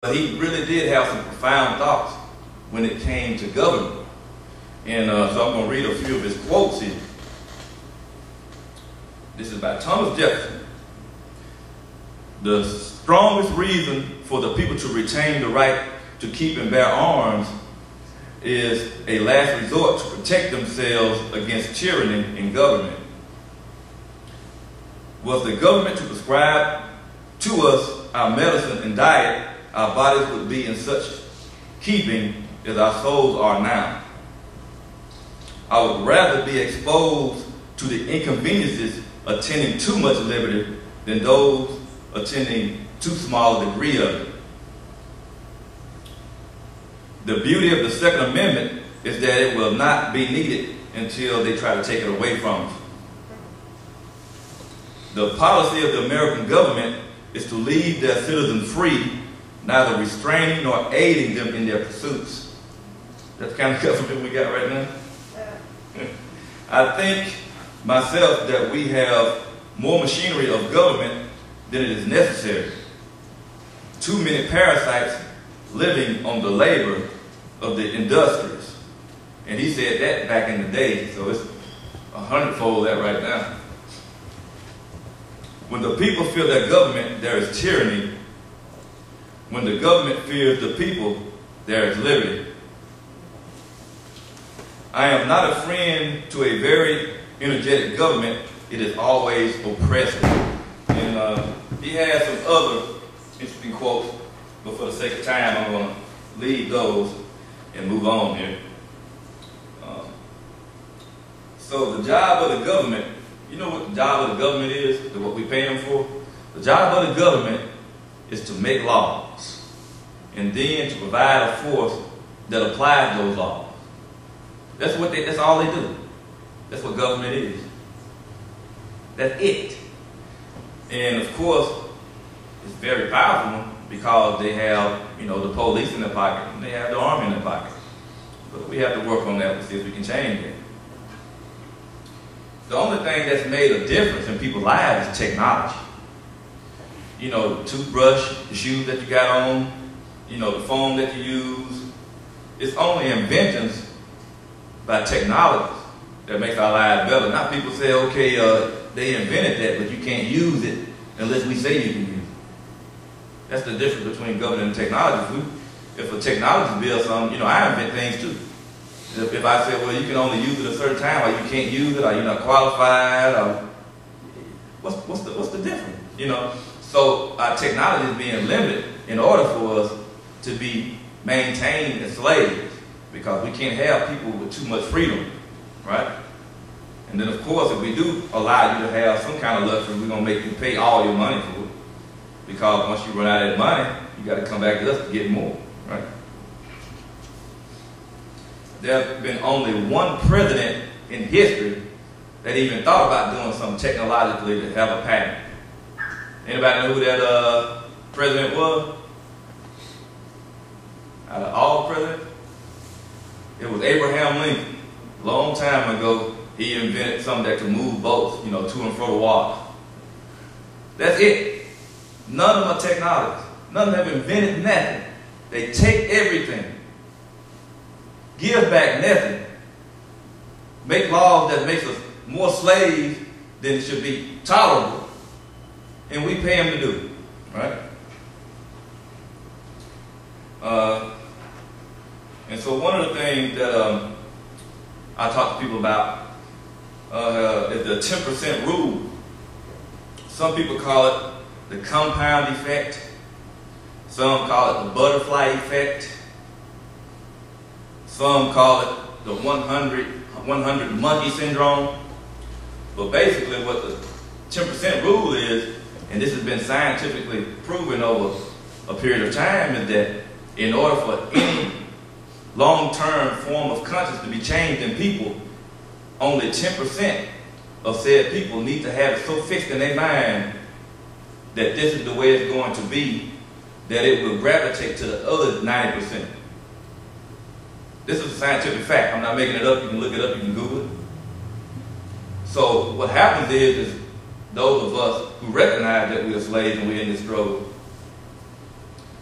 But he really did have some profound thoughts when it came to government. And so I'm going to read a few of his quotes here. This is by Thomas Jefferson. The strongest reason for the people to retain the right to keep and bear arms is a last resort to protect themselves against tyranny in government. Was the government to prescribe to us our medicine and diet, our bodies would be in such keeping as our souls are now. I would rather be exposed to the inconveniences attending too much liberty than those attending too small a degree of it. The beauty of the Second Amendment is that it will not be needed until they try to take it away from us. The policy of the American government is to leave their citizens free, neither restraining nor aiding them in their pursuits. That's the kind of government we got right now. I think myself that we have more machinery of government than it is necessary. Too many parasites living on the labor of the industrious. And he said that back in the day, so it's 100-fold that right now. When the people fear their government, there is tyranny. When the government fears the people, there is liberty. I am not a friend to a very energetic government. It is always oppressive. And he has some other interesting quotes, but for the sake of time, I'm going to leave those and move on here. So the job of the government, you know what the job of the government is, what we pay them for? The job of the government is to make laws and then to provide a force that applies those laws. That's all they do. That's what government is. That's it. And of course, it's very powerful because they have, the police in their pocket and they have the army in their pocket. But we have to work on that to see if we can change it. The only thing that's made a difference in people's lives is technology. The toothbrush, the shoes that you got on, the phone that you use. It's only inventions by technology that makes our lives better. Now people say, okay, they invented that, but you can't use it unless we say you can use it. That's the difference between government and technology. If a technology builds something, I invent things too. If I say, well, you can only use it a certain time, or you can't use it, or you're not qualified, or what's the difference? So our technology is being limited in order for us to be maintained as slaves, because we can't have people with too much freedom, right? And then, of course, if we do allow you to have some kind of luxury, we're going to make you pay all your money for it. Because once you run out of that money, you got to come back to us to get more, right? There's been only one president in history that even thought about doing something technologically to have a patent. Anybody know who that president was? Out of all presidents? It was Abraham Lincoln. A long time ago, he invented something that could move boats, to and fro the water. That's it. None of them are technologies. None of them have invented nothing. They take everything, give back nothing, make laws that makes us more slaves than it should be tolerable, and we pay them to do it, right? And so one of the things that I talk to people about is the 10% rule. Some people call it the compound effect. Some call it the butterfly effect. Some call it the 100 monkey syndrome. But basically what the 10% rule is, and this has been scientifically proven over a period of time, is that in order for any long-term form of consciousness to be changed in people, only 10% of said people need to have it so fixed in their mind that this is the way it's going to be, that it will gravitate to the other 90%. This is a scientific fact. I'm not making it up. You can look it up. You can Google it. So what happens is those of us who recognize that we are slaves and we're in this struggle,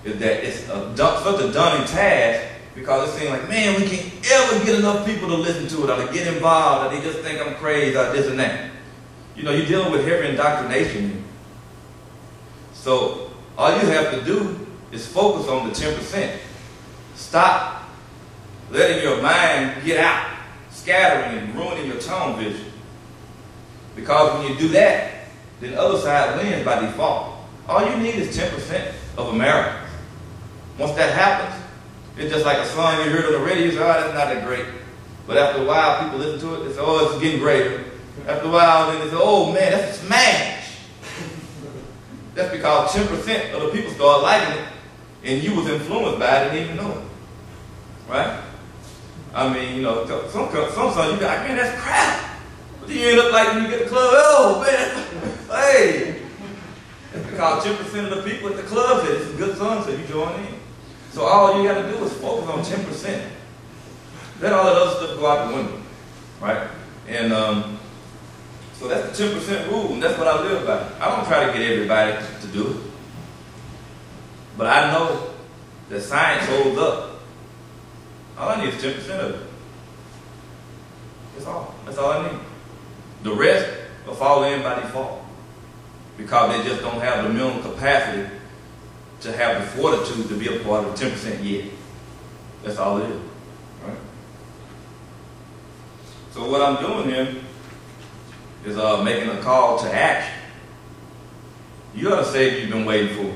is that it's such a daunting task because it seems like, man, we can't ever get enough people to listen to it or to get involved, or they just think I'm crazy or this and that. You know, you're dealing with heavy indoctrination. So all you have to do is focus on the 10%. Stop letting your mind get out, scattering and ruining your tunnel vision. Because when you do that, then the other side wins by default. All you need is 10% of Americans. Once that happens, it's just like a song you heard on the radio, you say, oh, that's not that great. But after a while, people listen to it, they say, oh, it's getting greater. After a while, then they say, oh man, that's a smash. That's because 10% of the people start liking it, and you was influenced by it and didn't even know it. Right? I mean, you know, some songs you be like, man, that's crap. But then you end up like when you get to the club, oh man, hey. That's because 10% of the people at the club said it's a good song, so you join in. So all you got to do is focus on 10%. Let all that other stuff go out the window. Right? And so that's the 10% rule, and that's what I live by. I don't try to get everybody to do it. But I know that science holds up. All I need is 10% of it. That's all. That's all I need. The rest will fall in by default. Because they just don't have the mental capacity to have the fortitude to be a part of the 10% yet. That's all it is. Right? So what I'm doing here is making a call to action. You ought to say what you've been waiting for.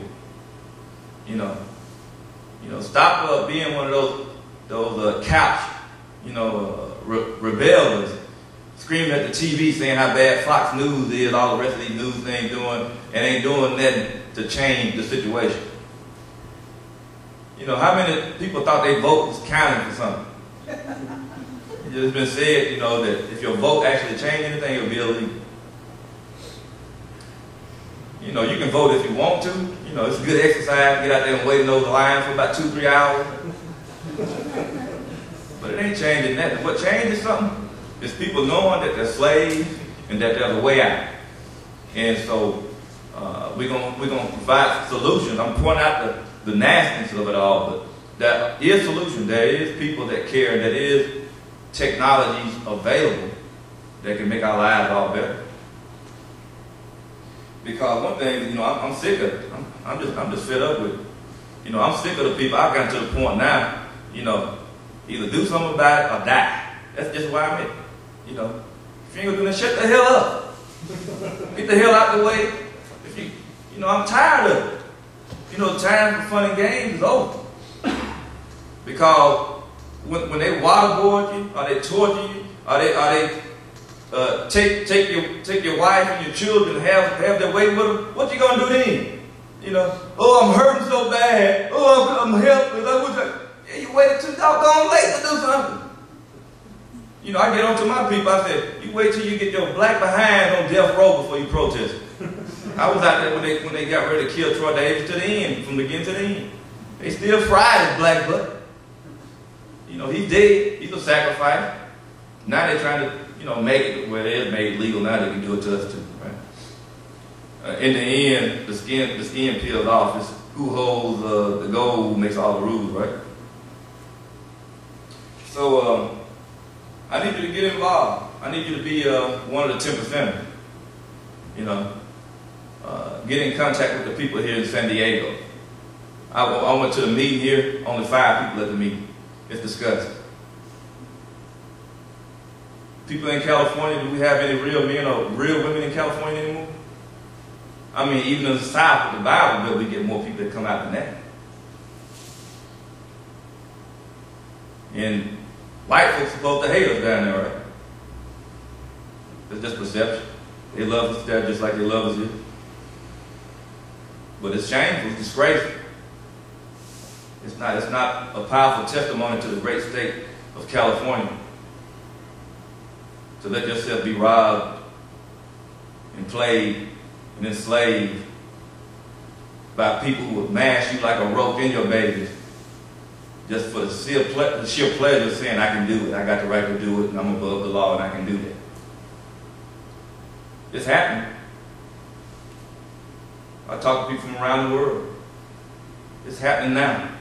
You know, stop being one of those couch, rebellions, screaming at the TV saying how bad Fox News is, all the rest of these news things doing, and ain't doing nothing to change the situation. You know, how many people thought their vote was counting for something? It's been said, you know, that if your vote actually changed anything, it would be illegal. You know, you can vote if you want to. You know, it's a good exercise. Get out there and wait in those lines for about 2-3 hours. But it ain't changing nothing. What changes something is people knowing that they're slaves and that there's a way out. And so we're gonna provide solutions. I'm pointing out the nastiness of it all, but there is solution. There is people that care. That is technologies available that can make our lives all better. Because one thing, you know, I'm sick of it. I'm just fed up with it. You know, I'm sick of the people. I've gotten to the point now, you know, either do something about it or die. That's just where I'm at. You know, if you ain't gonna do that, shut the hell up. Get the hell out the way. You know, I'm tired of it. You know, time for fun and games is over. Because when they waterboard you, or they torture you, or they take your wife and your children and have their way with them, what you gonna do then? You know, oh, I'm hurting so bad. Oh, I'm helpless. Yeah, you waited too doggone late to do something. You know, I get on to my people, I said, you wait till you get your black behind on death row before you protest. I was out there when they got ready to kill Troy Davis to the end, from the beginning to the end. They still fried his black butt. You know, he's dead. He's a sacrifice. Now they're trying to, you know, make it where it is made legal. Now they can do it to us too, right? In the end, the skin peels off. It's who holds the gold makes all the rules, right? So I need you to get involved. I need you to be one of the 10%. You know, get in contact with the people here in San Diego. I went to the meeting here. Only 5 people at the meeting. It's disgusting. People in California, do we have any real men or real women in California anymore? I mean, even in the South with the Bible Belt, we get more people that come out than that. And white folks are supposed to hate us down there, right? It's just perception. They love us there just like they love us here. But it's shameful, it's disgraceful. It's not a powerful testimony to the great state of California to let yourself be robbed and played and enslaved by people who would mash you like a rope in your babies just for the sheer pleasure of saying, I can do it, I got the right to do it, and I'm above the law and I can do that. It's happening. I talk to people from around the world. It's happening now.